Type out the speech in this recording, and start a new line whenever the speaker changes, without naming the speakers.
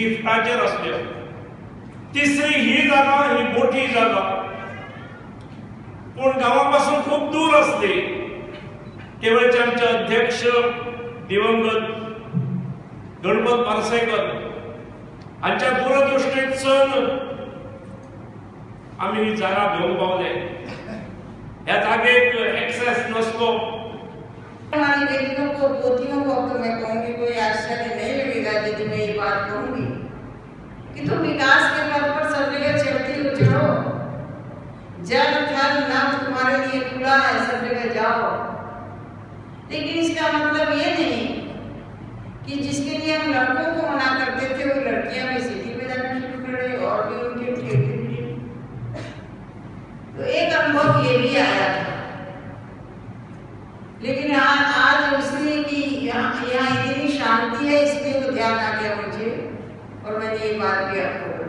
लिफ्टाचेर आसल्यो. तिसरी ही जागा ही मोठी जागा, पूण गांवापासून खूप दूर असली. केवळचे आमचे अध्यक्ष दिवंगत गणपत पार्सेकर हांच्या दूरदृश्टीतसून आम्ही ही जागा घेवंक पावले. ह्या जागेक एक्सेस नसलो.
हमारी बेटियों को पोतियों को अब तो मैं कहूँगी कोई आश्चर्य नहीं लगेगा यदि मैं ये बात कहूँगी कि तुम विकास के पथ पर सब जगह चलती हो, चलो. जल थल नभ तुम्हारे लिए खुला है, सब जगह जाओ. लेकिन इसका मतलब ये नहीं कि जिसके लिए हम लड़कों को मना करते थे वो लड़कियां भी सिटी में जाना शुरू कर रही और भी उनके ठेके मिले. तो एक अनुभव ये भी आया था. लेकिन आज इसलिए कि यहाँ इतनी शांति है इसलिए तो ध्यान आ गया मुझे और मैंने ये बात भी आपको